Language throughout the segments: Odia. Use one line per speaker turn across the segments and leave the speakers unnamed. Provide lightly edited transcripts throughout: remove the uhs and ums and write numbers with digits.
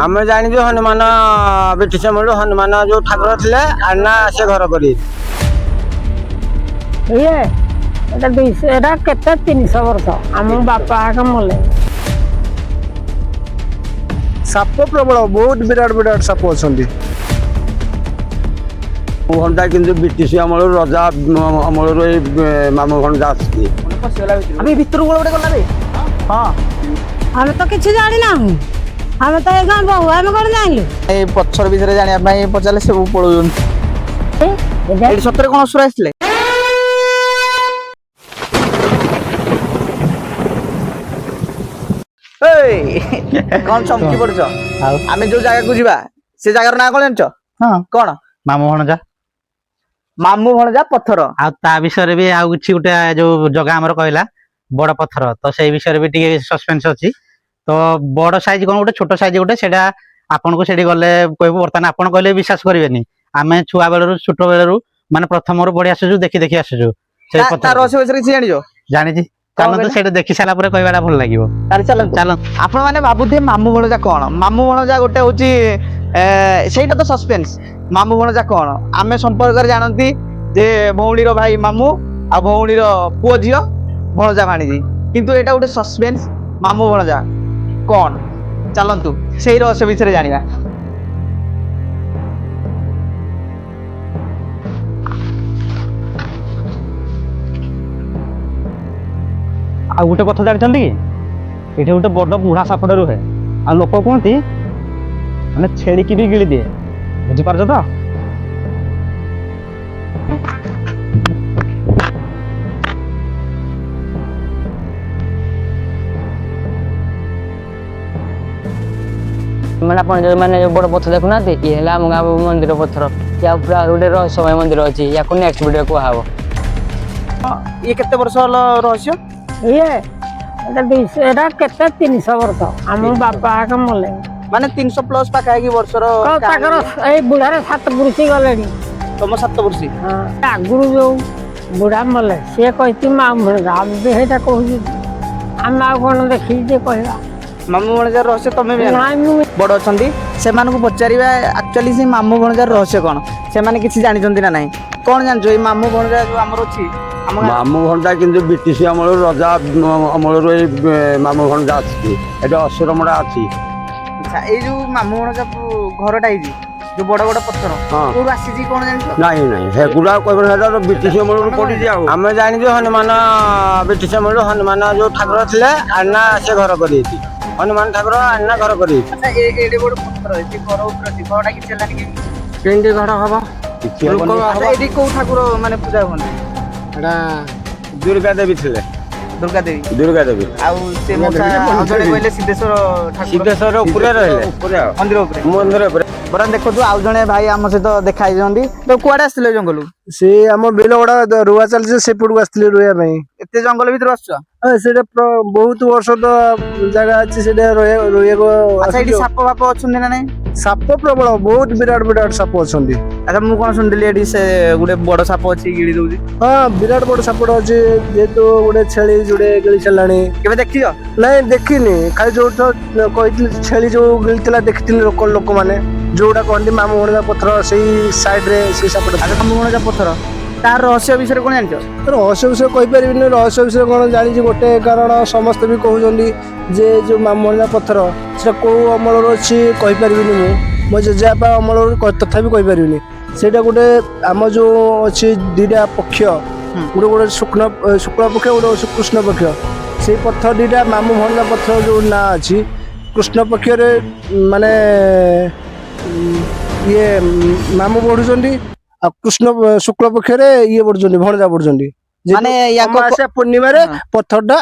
ଆମେ ଜାଣିଛୁ ହନୁମାନ ବ୍ରିଟିଶ ଅମଳରୁ ହନୁମାନ ଯୋଉ ଠାକୁର ଥିଲେ ଆନା ସେ ଘର କରି
ଇଏ ଏଟା 200 ଏଟା କେତେ 300 ବର୍ଷ ଆମ ବାପା ଆକା ମଲେ।
ସାପ ପ୍ରବଳ ବହୁତ ବିରାଟ ବିରାଟ ସାପ ଅଛନ୍ତି।
ଘଣ୍ଟା କିନ୍ତୁ ବ୍ରିଟିଶ ଅମଳରୁ ରଜା ଅମଳରୁ ଏଇ ମାମୁ ଘଣ୍ଟା ଆସିଛି।
ଆମେ ଭିତରକୁ ଗୋଟେ ଗଲା ରେ ହଁ
ଆମେ ତ କିଛି ଜାଣିନାହୁଁ ଆମେ ତ ଏ ଗାଁ ବହୁ ଆମେ କଣ ଜାଣିଲୁ
ଏ ପଛର ବିଷୟରେ ଜାଣିବା ପାଇଁ ପଚାରିଲେ ସବୁ ପଳଉଛନ୍ତି। ଏଠି ସତରେ କଣ ଅସୁର ଆସିଥିଲେ? କଣ ଚମକି ପଡୁଛ? ଆମେ ଯୋଉ ଜାଗାକୁ ଯିବା ସେ ଜାଗାର ନାଁ କଣ ଜାଣିଛ?
ହଁ
କଣ?
ମାମୁ ଭଣଜା।
ମାମୁ ଭଣଜା ପଥର।
ଆଉ ତା ବିଷୟରେ ବି ଆଉ କିଛି ଗୋଟେ ଯୋଉ ଜଗା ଆମର କହିଲା ବଡ ପଥର, ତ ସେଇ ବିଷୟରେ ବି ଟିକେ ସସ୍ପେନ୍ସ ଅଛି। ତ ବଡ ସାଇଜ କଣ ଗୋଟେ ଛୋଟ ସାଇଜ ଗୋଟେ ସେଇଟା ଆପଣଙ୍କୁ ସେଠି ଗଲେ କହିବୁ। ବର୍ତ୍ତମାନ ଆପଣ କହିଲେ ବିଶ୍ୱାସ କରିବେନି, ଆମେ ଛୁଆ ବେଳରୁ ଛୋଟ ବେଳରୁ ମାନେ ପ୍ରଥମରୁ ପଢି ଆସୁଛୁ, ଦେଖି ଦେଖି ଆସୁଛୁ। ସେଇ
ତା ରହସ୍ୟ ବିଷୟରେ କିଛି ଜାଣିଛ?
ଜାଣିଛି, ଚାଲନ୍ତୁ ସେଇଟା ଦେଖି ସାରିଲା ପରେ କହିବାଟା ଭଲ ଲାଗିବ।
ଚାଲନ୍ତୁ। ଆପଣ ମାନେ ଭାବୁଥିବେ ମାମୁ ଭଣଜା କଣ? ମାମୁ ଭଣଜା ଗୋଟେ ହଉଛି ସେଇଟା ତ ସସ୍ପେନ୍ସ। ମାମୁ ଭଣଜା କଣ ଆମେ ସମ୍ପର୍କରେ ଜାଣନ୍ତି ଯେ ଭଉଣୀର ଭାଇ ମାମୁ ଆଉ ଭଉଣୀର ପୁଅ ଝିଅ ଭଣଜା ଭାଣିଜୀ, କିନ୍ତୁ ଏଇଟା ଗୋଟେ ସସ୍ପେନ୍ସ। ମାମୁ ଭଣଜା କଣ? ଚାଲନ୍ତୁ ସେଇ ରହସ୍ୟ ବିଷୟରେ ଜାଣିବା।
ଆଉ ଗୋଟେ କଥା ଜାଣିଛନ୍ତି କି ଏଠି ଗୋଟେ ବଡ ବୁଢା ସାପଟେ ରୁହେ, ଆଉ ଲୋକ କୁହନ୍ତି ମାନେ ଛେଳିକି ବି ଗିଳି ଦିଏ। ବୁଝିପାରୁଛ ତ?
ମାନେ ଆପଣ ଯୋଉ ମାନେ ଯୋଉ ବଡ ପଥର ଦେଖୁନାହାନ୍ତି, ଇଏ ହେଲା ଆମ ଗାଁ ମନ୍ଦିର ପଥର। ୟା ପୁରା ଗୋଟେ ରହସ୍ୟମୟ ମନ୍ଦିର ଅଛି, ୟାକୁ ନେକ୍ସଟ ଭିଡିଓ କୁହାହବ।
ଇଏ କେତେ ବର୍ଷ ହେଲା ରହସ୍ୟ?
ଇଏ ଏଟା 200 ଏଟା କେତେ 300 ବର୍ଷ ଆମ ବାପା ଆକା ମଲେ।
ମାନେ 300 ପ୍ଲସ ପାଖାପାଖି ବର୍ଷର
ତାଙ୍କର ଏଇ ବୁଢାରେ 7 ପୁରୁଷି ଗଲେଣି।
ତମ 7 ବର୍ଷ
ଆଗରୁ ଯୋଉ ବୁଢା ମଲେ ସିଏ କହିଛି ମାମୁ ଭଣଜା, ଆମେ ବି ସେଇଟା କହୁଛୁ। ଆମେ ଆଉ କଣ ଦେଖିକି ଯେ କହିବା।
ମାମୁ ଭଣଜାର ରହସ୍ୟ ତମେ ବି
ନାଇଁ ମୁଁ
ବଡ ଅଛନ୍ତି, ସେମାନଙ୍କୁ ପଚାରିବା ଆକ୍ଚୁଆଲି ସେ ମାମୁ ଭଣଜାର ରହସ୍ୟ କଣ, ସେମାନେ କିଛି ଜାଣିଛନ୍ତି ନା ନାହିଁ। କଣ ଜାଣିଛ ଏଇ ମାମୁ ଭଣଜା ଯୋଉ ଆମର ଅଛି? ଆମ
ମାମୁ ଘଣ୍ଟା କିନ୍ତୁ ବ୍ରିଟିଶ ଅମଳରୁ ରଜା ଅମଳରୁ ଏଇ ମାମୁ ଘଣ୍ଟା ଆସିଛି। ଏଠି ଅସୁରମଡ଼ା ଅଛି।
ଆଚ୍ଛା, ଏଇ ଯୋଉ ମାମୁ ଭଣଜା ଘରଟା ହେଇଛି ଯୋଉ ବଡ ବଡ ପଥର କୋଉଠୁ ଆସିଛି କଣ ଜାଣିଛ?
ନାଇଁ ନାଇଁ ସେଗୁଡା କହିବ ସେଟା ବ୍ରିଟିଶ ଅମଳରୁ ପଡିଛି। ଆଉ ଆମେ ଜାଣିଛୁ ହନୁମାନ ବ୍ରିଟିଶ ଅମଳରୁ ହନୁମାନ ଯୋଉ ଠାକୁର ଥିଲେ ଆନା ସେ ଘର କରିଛି। ହନୁମାନ ଠାକୁର ଆନା ଘର କରିଛି।
ଆଚ୍ଛା, ଏଡେ ବଡ ପଥର ଅଛି, ଘର ଉପରେ ଅଛି, ଘରଟା କିଛି ହେଲାନି କେମିତି?
କେମିତି ଘର ହବ? କିଛି ହବନି।
ଆଚ୍ଛା, ଏଠି କୋଉ ଠାକୁର ମାନେ ପୂଜା ହୁଅନ୍ତି?
ଏଟା ଦୁର୍ଗା ଦେବୀ ଥିଲେ।
ଦୁର୍ଗା ଦେବୀ।
ଦୁର୍ଗା ଦେବୀ
ଆଉ ସେ ମଶା ଆଉ ଜଣେ କହିଲେ ସିଦ୍ଧେଶ୍ୱର ଠାକୁର।
ସିଦ୍ଧେଶ୍ୱର ଉପରେ ରହିଲେ
ମନ୍ଦିର ଉପରେ।
ମନ୍ଦିର ଉପରେ।
ବରା ଦେଖନ୍ତୁ ଆଉ ଜଣେ ଭାଇ ଆମ ସହିତ ଦେଖା ହେଇଛନ୍ତି। ତ କୁଆଡେ ଆସିଥିଲେ ଜଙ୍ଗଲରୁ?
ସେ ଆମ ବିଲ ଗୁଡା ରୁଆ ଚାଲିଛି, ସେପଟକୁ ଆସିଥିଲେ ରୁଇବା ପାଇଁ।
ଏତେ ଜଙ୍ଗଲ ଭିତରୁ ଆସୁଛ?
ସେଇଟା ବହୁତ ବର୍ଷ ତ ଜାଗା ଅଛି, ସେଟା ରହିବାକୁ।
ଆଚ୍ଛା, ଏଠି ସାପ ଫାପ ଅଛନ୍ତି ନା ନାଇଁ?
ସାପ ପ୍ରବଳ ବହୁତ ବିରାଟ ବିରାଟ ସାପ ଅଛନ୍ତି।
ଆଚ୍ଛା, ମୁଁ କଣ ଶୁଣିଥିଲି ଏଠି ସେ ଗୋଟେ ବଡ ସାପ ଅଛି ଗିଳି ଦଉଛି।
ହଁ, ବିରାଟ ବଡ ସାପଟେ ଅଛି, ଯେହେତୁ ଗୋଟେ ଛେଳି ଯୋଡେ ଗିଳି ସାରିଲାଣି।
କେବେ ଦେଖିଛ?
ନାଇଁ ଦେଖିନି, ଖାଲି ଯୋଉଠ କହିଥିଲି ଛେଳି ଯୋଉ ଗିଳିଥିଲା ଦେଖିଥିଲି ଲୋକମାନେ ଯୋଉଟା କହନ୍ତି ମାମୁ ଭଣଜା ପଥର ସେଇ ସାଇଡ ରେ ସେଇ ସାପଟା।
ଆଚ୍ଛା, ମାମୁ ଭଣଜା ପଥର ତାର ରହସ୍ୟ ବିଷୟରେ କଣ ଜାଣିଛ?
ରହସ୍ୟ ବିଷୟ କହିପାରିବିନି। ରହସ୍ୟ ବିଷୟ କଣ ଜାଣିଛି ଗୋଟେ କାରଣ ସମସ୍ତେ ବି କହୁଛନ୍ତି ଯେ ଯୋଉ ମାମୁ ଭଣଜା ପଥର ସେଟା କୋଉ ଅମଳରୁ ଅଛି କହିପାରିବିନି। ମୁଁ ମୋ ଜେଜେବାପା ଅମଳରୁ ତଥାପି କହିପାରିବିନି। ସେଇଟା ଗୋଟେ ଆମ ଯୋଉ ଅଛି ଦିଟା ପକ୍ଷ, ଗୋଟେ ଶୁକ୍ଳ ପକ୍ଷ, ଗୋଟେ କୃଷ୍ଣ ପକ୍ଷ। ସେଇ ପଥର ଦିଟା ମାମୁ ଭଣଜା ପଥର ଯୋଉ ନାଁ ଅଛି, କୃଷ୍ଣ ପକ୍ଷରେ ମାନେ ଇଏ ମାମୁ ବଢୁଛନ୍ତି, ଆଉ କୃଷ୍ଣ ଶୁକ୍ଳ ପକ୍ଷରେ ଇଏ ବଢୁଛନ୍ତି, ଭଣଜା ବଢୁଛନ୍ତି।
ମାନେ
ଅମାବାସ୍ୟା ପୂର୍ଣ୍ଣିମାରେ ପଥରଟା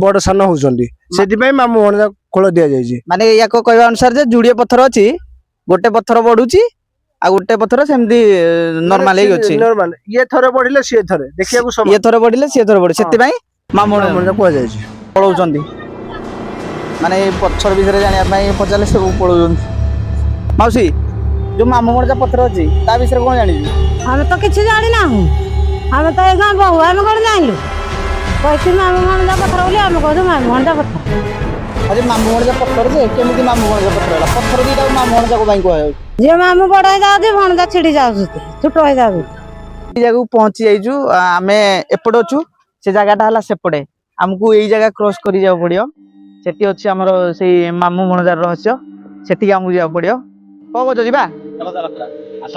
ବଡ ସାନ ହଉଛନ୍ତି, ସେଥିପାଇଁ ମାମୁ ଭଣଜା ଖୋଳ ଦିଆଯାଇଛି।
ମାନେ ୟାକୁ କହିବା ଅନୁସାରେ ଯେ ଯୁଡିଏ ପଥର ଅଛି, ଗୋଟେ ପଥର ବଢୁଛି ଆଉ ଗୋଟେ ପଥର ସେମିତି ନର୍ମାଲ ହେଇକି ଅଛି।
ନର୍ମାଲ ଇଏ ଥରେ ବଢିଲେ ସିଏ ଥରେ ଦେଖିବାକୁ ସମାନ।
ଇଏ ଥରେ ବଢିଲେ ସିଏ ଥରେ ବଢେ, ସେଥିପାଇଁ ମାମୁ
ଭଣଜା କୁହାଯାଇଛି।
ପଳଉଛନ୍ତି। ମାନେ ଏଇ ପଥର ବିଷୟରେ ଜାଣିବା ପାଇଁ ପଚାରିଲେ ସବୁ ପଳଉଛନ୍ତି। ମାଉସୀ, ଯୋଉ ମାମୁ ଭଣଜା ପଥର ଅଛି ତା ବିଷୟରେ କଣ ଜାଣିଛୁ?
ଆମେ ତ କିଛି ଜାଣିନାହୁଁ ଆମେ ତ ଏ ଗାଁ ବହୁ ଆମେ କଣ ଜାଣିଲୁ କହିଛି ମାମୁ ଭଣଜା ପଥର ବୋଲି ଆମେ କହୁଛୁ ମାମୁ ଭଣଜା ପଥର।
ଆରେ ମାମୁ ଭଣଜା ପଥର ଯେ କେମିତି ମାମୁ ଭଣଜା ପଥର ହେଲା? ପଥର ଦିଟା ଭଣଜାକୁ ପାଇଁ କୁହାଯାଉଛି?
ଝିଅ ମାମୁଁ ବଡ ହେଇଯାଉଛି ଭଣଜା ଛିଡି ଯାଉଛନ୍ତି ଛୋଟ ହେଇଯାଉଛି।
ଏଇ ଜାଗାକୁ ପହଞ୍ଚି ଯାଇଛୁ ଆମେ ଏପଟେ ଅଛୁ ସେ ଜାଗାଟା ହେଲା ସେପଟେ ଆମକୁ ଏଇ ଜାଗା କ୍ରସ୍ କରି ଯିବାକୁ ପଡିବ ସେଠି ଅଛି ଆମର ସେଇ ମାମୁଁ ଭଣଜାର ରହସ୍ୟ ସେଠିକି ଆମକୁ ଯିବାକୁ ପଡିବ କଣ କହୁଛ ଯିବା ଆସ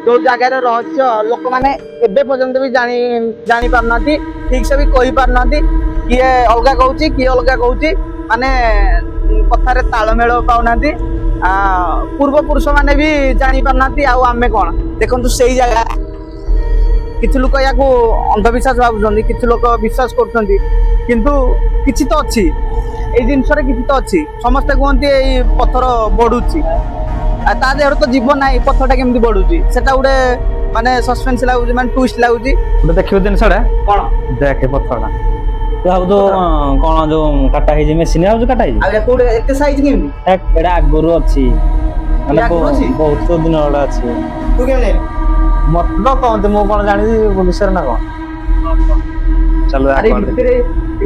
ଯୋଉ ଜାଗାର ରହସ୍ୟ ଲୋକମାନେ ଏବେ ପର୍ଯ୍ୟନ୍ତ ବି ଜାଣି ପାରୁନାହାନ୍ତି ଠିକ ସେ ବି କହି ପାରୁନାହାନ୍ତି କିଏ ଅଲଗା କହୁଛି କିଏ ଅଲଗା କହୁଛି ମାନେ କଥାରେ ତାଳମେଳ ପାଉନାହାନ୍ତି ପୂର୍ବ ପୁରୁଷ ମାନେ ବି ଜାଣି ପାରୁନାହାନ୍ତି ଆଉ ଆମେ କଣ ଦେଖନ୍ତୁ ସେଇ ଜାଗା କିଛି ଲୋକ ୟାକୁ ଅନ୍ଧବିଶ୍ୱାସ ଭାବୁଛନ୍ତି କିଛି ଲୋକ ବିଶ୍ୱାସ କରୁଛନ୍ତି କିନ୍ତୁ କିଛି ତ ଅଛି ଏଇ ଜିନିଷରେ କିଛି ତ ଅଛି ସମସ୍ତେ କୁହନ୍ତି ଏଇ ପଥର ବଢୁଛି ତା ଦେହରେ ତ ଜୀବନ ନାହିଁ ପଥରଟା କେମିତି ବଢୁଛି ସେଟା ଗୋଟେ ମାନେ ସସ୍ପେନ୍ସ ଲାଗୁଛି ମାନେ ଟୁଇଷ୍ଟ ଲାଗୁଛି
ଗୋଟେ ଦେଖିବ ଜିନିଷଟା
କଣ
ଦେଖେ ପଥରଟା ତୁ ଭାବୁଛୁ କଣ ଯୋଉ କାଟା ହେଇଛି ମେସିନ ଭାବୁଛୁ କାଟା ହେଇଛି
ଆଉ ୟାକୁ ଗୋଟେ ଏତେ ସାଇଜ କେମିତି
ଏଇଟା ଆଗରୁ ଅଛି ମାନେ
ଆଗରୁ ଅଛି?
ବହୁତ ଦିନ ବେଳେ ଅଛି
ତୁ କେମିତି
ମତେ ତ କହନ୍ତି ମୁଁ କଣ ଜାଣିଛି ବିଷୟରେ ନା କଣ ଚାଲ
ଆରେ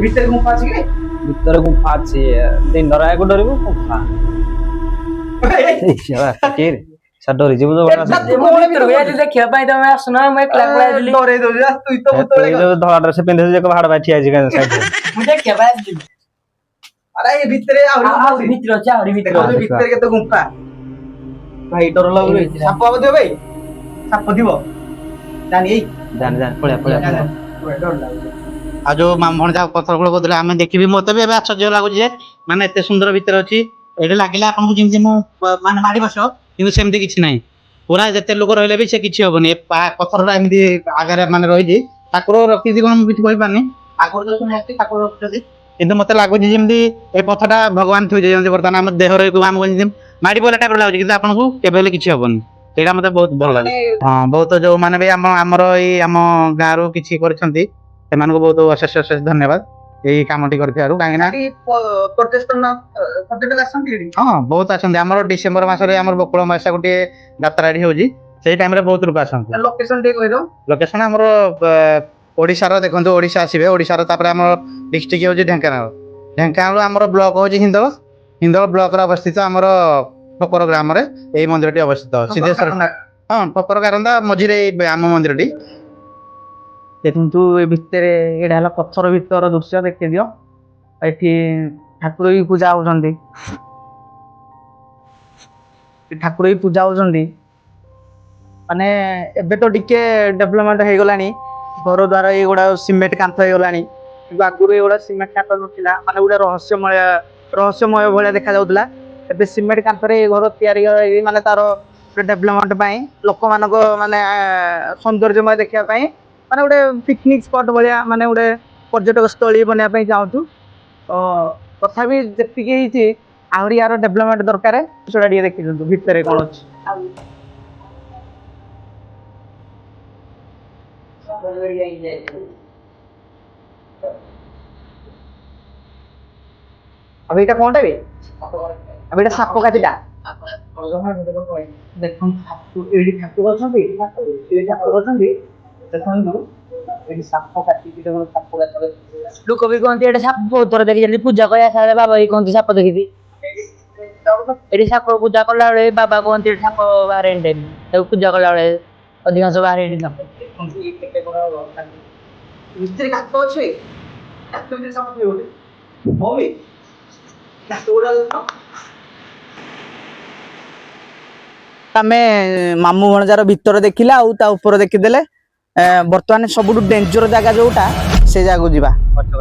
ଭିତରେ ଗୁମ୍ଫା ଅଛି କି
ଭିତରେ ଗୁମ୍ଫା ଅଛି ଦିନରେ ଆଗକୁ ଡରିବୁ ଗୁମ୍ଫା ଡରିଯିବୁ
ଦେଖିବା ପାଇଁ ତମେ ଆସୁନ ମୁଁ ଏକଲା ପଳେଇଥିଲି
ଡରେଇ ଦଉଛୁ ତୁଇ ତ
ଧଳା ଡ୍ରେସ ପିନ୍ଧିଛୁ ଯେ ଭାଡ ଭାଇ ଠିଆ ହେଇଛି
ମୁଁ ଦେଖିବା ପାଇଁ ଆସିଥିଲି
ଆରେ ଏ ଭିତରେ ଆହୁରି
ଭିତରେ ଅଛି ଆହୁରି ଭିତରେ
ଦେଖନ୍ତୁ ଭିତରେ କେତେ ଗୁମ୍ଫା ଭାଇ ଡର ଲାଗୁଛି ସାପ ହବ ଥିବ ଭାଇ ସାପ ଥିବ ଜାଣି ଏଇ
ଜାଣି ପଳେଆ
ଡର ଲାଗୁଛି
ଆଉ ଯୋଉ ଭଣଜା ପଥର ଗୁলো କହୁଥିଲେ ଆମେ ଦେଖିବି ମତେ ବି ଏବେ ଆଶ୍ଚର୍ଯ୍ୟ ଲାଗୁଛି ଯେ ମାନେ ଏତେ ସୁନ୍ଦର ଭିତରେ ଅଛି ଏଠି ଲାଗିଲା ଆପଣଙ୍କୁ ଯେମିତି ମୁଁ ମାନେ ମାଡି ବସିବ କିନ୍ତୁ ସେମିତି କିଛି ନାହିଁ ପୁରା ଯେତେ ଲୋକ ରହିଲେ ବି ସେ କିଛି ହବନି ପଥରଟା ଏମିତି ଆଗରେ ମାନେ ରହିଛି ଠାକୁର ରଖିଛି କଣ ମୁଁ କିଛି କହିପାରୁନି ଆଗରୁ ଯୋଉ ଠାକୁର ରଖିଛନ୍ତି କିନ୍ତୁ ମତେ ଲାଗୁଛି ଯେମିତି ଏ ପଥରଟା ଭଗବାନ ଥୋଇছে ଯେମିତି ବର୍ତ୍ତମାନ ଆମ ଦେହରେ ଆମକୁ ଯେମିତି ମାଡି ପଡ଼ିଲା ଟାଇପର ଲାଗୁଛି କିନ୍ତୁ ଆପଣଙ୍କୁ କେବେ ହେଲେ କିଛି ହବନି ସେଇଟା ମତେ ବହୁତ ଭଲ ଲାଗେ ହଁ ବହୁତ ଯୋଉମାନେ ବି ଆମର ଏଇ ଆମ ଗାଁରୁ କିଛି କରିଛନ୍ତି ସେମାନଙ୍କୁ ବହୁତ ଅଶେଷ ଅଶେଷ ଧନ୍ୟବାଦ ଏଇ କାମଟି କରିଥିବାରୁ କାହିଁକି ନା ହଁ ବହୁତ ଆସନ୍ତି ଆମର ଡିସେମ୍ବର ମାସରେ ଆମର ବକୁଳ ମାସ ଗୋଟିଏ ଯାତ୍ରା ଏଠି ହଉଛି ସେଇ ଟାଇମରେ ବହୁତ ଲୋକ ଆସନ୍ତି
ଲୋକେସନ ଟିକେ କହିଦବ
ଲୋକେସନ ଆମର ଓଡିଶାର ଦେଖନ୍ତୁ ଓଡିଶା ଆସିବେ ଓଡିଶାର ତାପରେ ଆମର ଡିଷ୍ଟ୍ରିକ୍ଟ ହଉଛି ଢେଙ୍କାନାଳ ଆମର ବ୍ଲକ ହଉଛି ହିନ୍ଦଳ ବ୍ଲକରେ ଅବସ୍ଥିତ ଆମର ପପର ଗ୍ରାମରେ ଏଇ ମନ୍ଦିରଟି ଅବସ୍ଥିତ ସିଦ୍ଧେଶ୍ୱର ହଁ ପପର ଗାରନ୍ଦା ମଝିରେ ଆମ ମନ୍ଦିରଟି
ଦେଖନ୍ତୁ ଏ ଭିତରେ ଏଇଟା ହେଲା ପଥର ଭିତର ଦୃଶ୍ୟ ଦେଖେଇ ଦିଅ ଏଠି ଠାକୁର ବି ପୂଜା ହଉଛନ୍ତି ମାନେ ଏବେ ତ ଟିକେ ଡେଭଲପମେଣ୍ଟ ହେଇଗଲାଣି ଘର ଦ୍ୱାର ଏଇଗୁଡା ସିମେଣ୍ଟ କାନ୍ଥ ହେଇଗଲାଣି କିନ୍ତୁ ଆଗରୁ ଏଇଗୁଡା ସିମେଣ୍ଟ କାନ୍ଥ ନଥିଲା ମାନେ ଗୋଟେ ରହସ୍ୟମୟ ଭଳିଆ ଦେଖାଯାଉଥିଲା ଏବେ ସିମେଣ୍ଟ କାନ୍ଥରେ ଏଇ ଘର ତିଆରି ମାନେ ତାର ଡେଭଲପମେଣ୍ଟ ପାଇଁ ଲୋକମାନଙ୍କ ମାନେ ସୌନ୍ଦର୍ଯ୍ୟମୟ ଦେଖିବା ପାଇଁ ମାନେ ଗୋଟେ ପିକନିକ ସ୍ପଟ ଭଳିଆ ମାନେ ଗୋଟେ ପର୍ଯ୍ୟଟକ ସ୍ଥଳୀ ବନେଇବା ପାଇଁ ଚାହୁଁଛୁ ତଥାପି ଯେତିକି ହେଇଛି ଆହୁରି ୟାର ଡେଭଲପମେଣ୍ଟ ଦରକାର ସେଟା ଟିକେ ଦେଖିଦିଅନ୍ତୁ ଭିତରେ କଣ ଅଛି अब एटा कोनटा बे अब एटा साप काटिटा देखन एडी ठाकुर अछंती एडी ठाकुर अछंती देखन एडी साप काटी देखन साप काटे
लोक भी कहते एटा साप बहुत थर देखि जल्दी पूजा कया सारे बाबा ही कहते साप देखि एडी साप पूजा कला बेले बाबा कहते साप बाहर एंडे तो पूजा कला बेले अधिकांश बाहर एंडे साप
मिस्त्री काट अछि एक्चुअली साप होले होवे ଆମେ ମାମୁଁ ଭଣଜାର ଭିତର ଦେଖିଲା ଆଉ ତା ଉପର ଦେଖିଦେଲେ ବର୍ତ୍ତମାନ ସବୁଠୁ ଡେଞ୍ଜର ଜାଗା ଯୋଉଟା ସେ ଜାଗାକୁ ଯିବା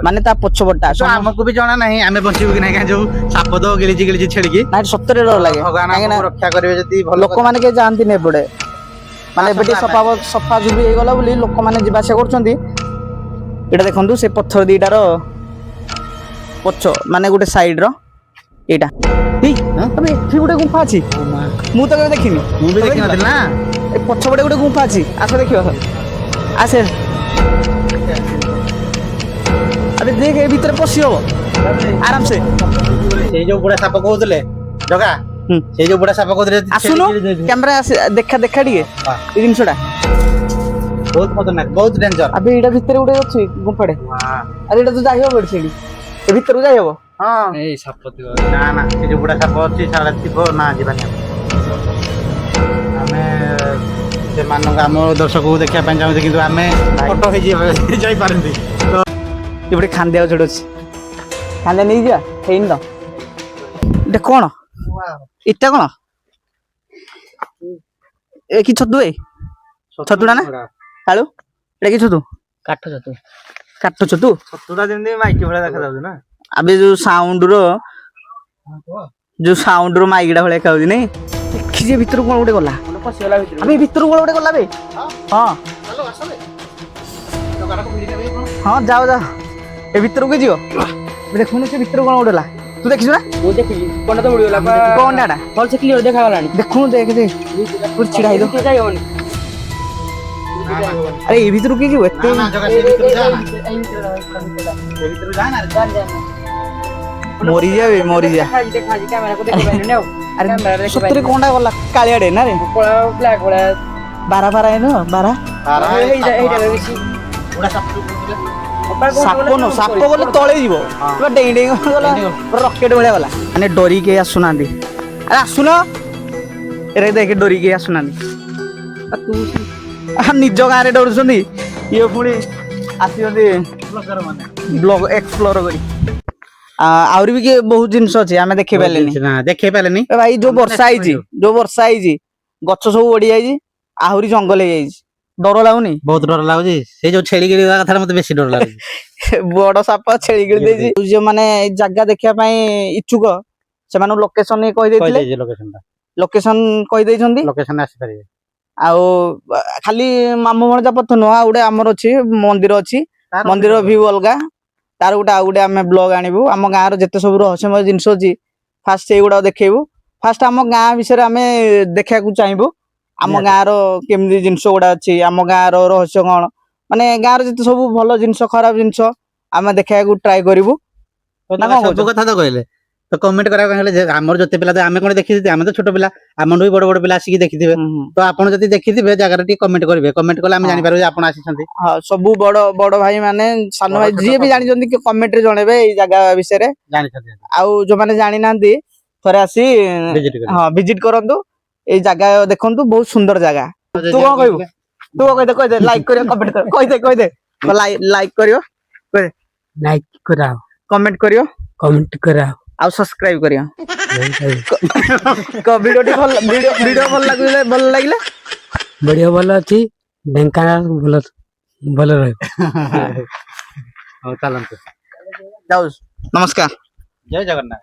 ମାନେ ତା ପଛପଟଟା
ଆମକୁ ବି ଜଣା ନାହିଁ ଆମେ ବଞ୍ଚିବୁ କି ନାହିଁ ଯୋଉ ସାପ ତ ଗିଳିଛି ଛେଳିକି
ନାଇଁ ସତରେ ଡର ଲାଗେ
ଭଗବାନ ରକ୍ଷା କରିବେ ଯଦି
ଲୋକମାନେ କେହି ଯାଆନ୍ତିନି ଏପଟେ ମାନେ ଏବେ ଟିକେ ସଫା ସୁଫି ହେଇଗଲା ବୋଲି ଲୋକମାନେ ଯିବା ଆସିବା କରୁଛନ୍ତି ଏଇଟା ଦେଖନ୍ତୁ ସେ ପଥର ଦିଟାର ପଛ ମାନେ ଗୋଟେ ସାଇଡ ର ଏଇଟା ଏଠି ଗୋଟେ ଗୁମ୍ଫା ଅଛି ମୁଁ ତ କେବେ ଦେଖିନି
ମୁଁ ବି ଦେଖିନଥିଲି ନା
ଏ ପଛପଟେ ଗୋଟେ ଗୁମ୍ଫା ଅଛି ଆସ ଦେଖିବ ଆସେ अबे देख ए भीतर पसी हो आराम से
ସେଇ ଯୋଉ ବୁଢା ସାପ କହୁଥିଲେ ଜଗା ସେଇ ଯୋଉ ବୁଢା ସାପ କହୁଥିଲେ
आसुनो कैमरा देखा देखा टिके ए जिनसडा
ବହୁତ ଖତରନାକ ବହୁତ ଡେଞ୍ଜର।
अबे एटा भीतर उडे अछि गुंफाडे अरे एटा तो जाई हो बड सेडी ए भीतर जाई हो
ହଁ
ଏଇ ସାପ ଥିବ ନା ନା ସେ ଯୋଉ ବୁଢା ସାପ ଅଛି ସାରା ଥିବ ନା ଯିବାନି ଆମେ ସେମାନଙ୍କ ଆମ ଦର୍ଶକକୁ ଦେଖିବା ପାଇଁ ଚାହୁଁଛେ କିନ୍ତୁ ଆମେ ଫଟୋ ହେଇଯିବା ଯାଇପାରନ୍ତି
एपटे खांदे छड़ अछि खांदे नहीं जा हेइन तो एटा कोन इटा कोन ए की छतु ए छतुडा ना काळू एटा की छतु
କାଠ ଛତୁ
काट छतु
ଛତୁଟା ଯେମିତି ମାଇକି ଭଳିଆ ଦେଖାଯାଉଛି ନା
अबे जो साउंड रो माइकड़ा भले खाउजी नहीं देखिजे भीतर कोन उडे गला
ପଶିଗଲା ଭିତରେ
अबे भीतर कोन उडे गला बे हां हां जाओ जाओ ए भीतर को जियो देखुन से भीतर कोन उडेला तू देखिस ना
ମୁଁ ଦେଖିଲି କୋଣଟା ତ ଉଡ଼ିଗଲା
कोन डाडा
ଭଲ ସେ କ୍ଲିୟର ଦେଖାଗଲାଣି
देखुन देख दे पूर छिड़ा ही दो
ଏମିତି ଯାଇ ହବନି
अरे ए भीतर की जियो एते
ନା ଜଗା ସେ ଭିତରୁ ଯା ନା ସେ ଭିତରୁ ଯା ना
मोरी जावे मोरी जा
ଦେଖାଜି କ୍ୟାମେରାକୁ ଦେଖିପାରିଲୁନି ଆଉ
अरे सत्तरी कोंडा गला कालियाडे ना रे
ବ୍ଲାକ୍ ଭଳିଆ
बारा बारा है ना बारा
ହେଇଟା ବେଶୀ
ବୁଢା ସାପ ଯୋଉ କହୁଥିଲେ
साप न साप गले तळे जीवो पूरा डेई डेई गला रॉकेट भलिया गला माने डरी के आसुनांदी अरे आसुन एरे देख डरी के आसुनांदी तू निज गाँ रे डरुछंदी ये पुणी आसियंदी ब्लॉग एक्सप्लोर करी आउरी भी के बहुत जिंस अछि आमे देखि पालेनी
ना ଦେଖେଇ ପାରିଲେନି
ए भाई जो वर्षा आइजी गछ सब ओडी आइजी आहुरी जंगल हे आइजी डर लागुनी
ବହୁତ डर ଲାଗୁଛି ସେଇ ଯୋଉ ଛେଳି ଗିଳିବା କଥାରେ ମତେ ବେଶୀ ଡର ଲାଗୁଛି
बड़ साप छेली गिଳି ଦେଇଛି जो माने जागा देखिया ପାଇଁ इच्छुक सेमानु लोकेशन कहि ଦେଇଥିଲେ
କହିଦେଇଛି ଲୋକେସନଟା
लोकेशन कहि ଦେଇଛନ୍ତି
ଲୋକେସନ ଆସିପାରିବେ
ଆଉ ଖାଲି ମାମୁ ଭଣଜା ପଥ ନୁହ ଆଉ ଗୋଟେ ଆମର ଅଛି ମନ୍ଦିର ଅଛି मंदिर व्यू अलगा तार गोटे आउ गोटे आम ब्लॉग आणबू आम गाँव जिते सब रहस्यमय जिनस अच्छी फास्ट से गुड़ा देखू फास्ट आम गाँ विषय आम देखा चाहबू आम गाँव रमी जिनस गुड़ा अच्छी आम गाँव रहस्य कौन माने गाँव जिते सब भल जिनस खराब जिनस आम देखा ट्राए करूँ
सब कथा तो कहले तो कमेंट करा कहले जे हमर जते पिला आमे कोन देखि आमे तो छोट पिला आमन भी बड़ बड़ पिला आसी देखिथिबे तो आपण जति देखिथिबे जगह टी कमेंट करिवे कमेंट कले आमे जानि पारबे आपण आसी छथि
हां सब बड़ बड़ भाई माने सान भाई जे भी जानि जंदी कमेंट रे जणेबे ए जगह विषय रे
जानि छथि
आउ जो माने जानि नांदी थरे आसी हां विजिट करंतु ए जगह देखंतु बहुत सुंदर जगह तू कोन कहबू तू कह दे लाइक करियो कमेंट कर कह दे लाइक करियो कह
लाइक कराओ
कमेंट करियो
कमेंट कराओ
आउ सब्सक्राइब करियो को वीडियो भल लागिले
बढ़िया भल अच्छी ढेंकानाल भल भल रहे
हो चलंतु
जाऊ नमस्कार
जय जगन्नाथ।